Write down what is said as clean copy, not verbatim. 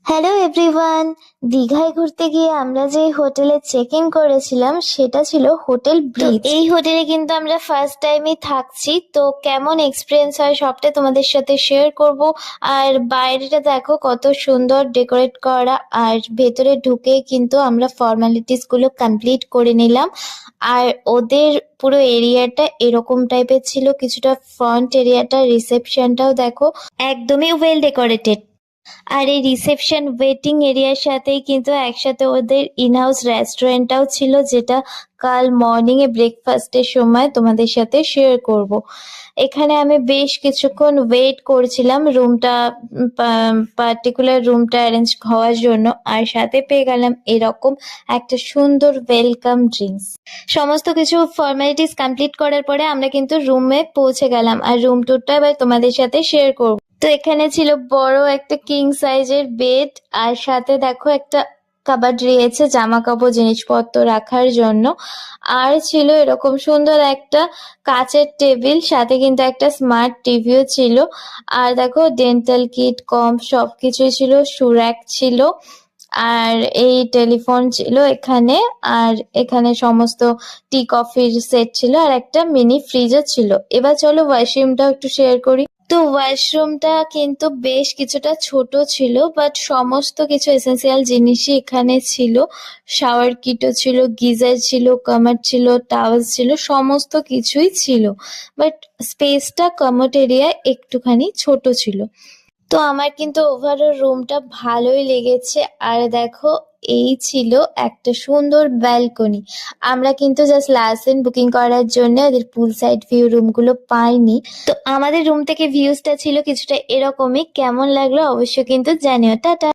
Hello everyone. দীঘায় ঘুরতে গিয়ে আমরা যে হোটেলে চেক ইন করেছিলাম সেটা ছিল হোটেল ব্রিজ। এই হোটেলে কিন্তু আমরা ফার্স্ট টাইমই থাকছি, তো কেমন এক্সপিরিয়েন্স হয় সবটা তোমাদের সাথে শেয়ার করব। আর বাইরেটা দেখো কত সুন্দর ডেকোরেট করা, আর ভেতরে ঢুকে কিন্তু আমরা ফর্মালিটিস গুলো কমপ্লিট করে নিলাম। আর ওদের পুরো এরিয়াটা এরকম টাইপের ছিল, কিছুটা ফ্রন্ট এরিয়াটা, রিসেপশনটাও দেখো একদমই ওয়েল ডেকোরেটেড। আর এই রিসেপশন ওয়েটিং এরিয়ার সাথেই কিন্তু একসাথে ওদের ইনহাউস রেস্টুরেন্টটাও ছিল, যেটা কাল মর্নিং এ ব্রেকফাস্টের সময় তোমাদের সাথে শেয়ার করব। এখানে আমি বেশ কিছুক্ষণ ওয়েট করছিলাম রুমটা, পার্টিকুলার রুমটা অ্যারেঞ্জ হওয়ার জন্য, আর সাথে পেয়ে গেলাম এরকম একটা সুন্দর ওয়েলকাম ড্রিঙ্কস। সমস্ত কিছু ফর্মালিটিস কমপ্লিট করার পরে আমরা কিন্তু রুমে পৌঁছে গেলাম, আর রুম ট্যুরটা এবার তোমাদের সাথে শেয়ার করব। তো এখানে ছিল বড় একটা কিং সাইজের বেড, আর সাথে দেখো একটা কাবাড রয়েছে জামা কাপড় জিনিসপত্র রাখার জন্য। আর ছিল এরকম সুন্দর একটা কাচের টেবিল, সাথে কিন্তু একটা স্মার্ট টিভিও ছিল। আর দেখো ডেন্টাল কিট কম সবকিছুই ছিল, সুরাক ছিল, আর এই টেলিফোন ছিল এখানে। আর এখানে সমস্ত টি কফির সেট ছিল, আর একটা মিনি ফ্রিজও ছিল। এবার চলো ওয়াশরুমটাও একটু শেয়ার করি। তো ওয়াশরুমটা কিন্তু বেশ কিছুটা ছোট ছিল, বাট সমস্ত কিছু এসেন্সিয়াল জিনিসই এখানে ছিল। শাওয়ার কিটও ছিল, গিজার ছিল, কামোড ছিল, টাওয়েল ছিল, সমস্ত কিছুই ছিল। বাট স্পেসটা কামোড এরিয়া একটুখানি ছোট ছিল। তো আমার কিন্তু ওভারঅল রুমটা ভালোই লেগেছে। আর দেখো এই ছিল একটা সুন্দর ব্যালকনি। আমরা কিন্তু জাস্ট লাস্ট দিন বুকিং করার জন্য ওদের পুল সাইড ভিউ রুমগুলো পাইনি। তো আমাদের রুম থেকে ভিউজটা ছিল কিছুটা এরকমই। কেমন লাগলো অবশ্যই কিন্তু জানিও। টাটা।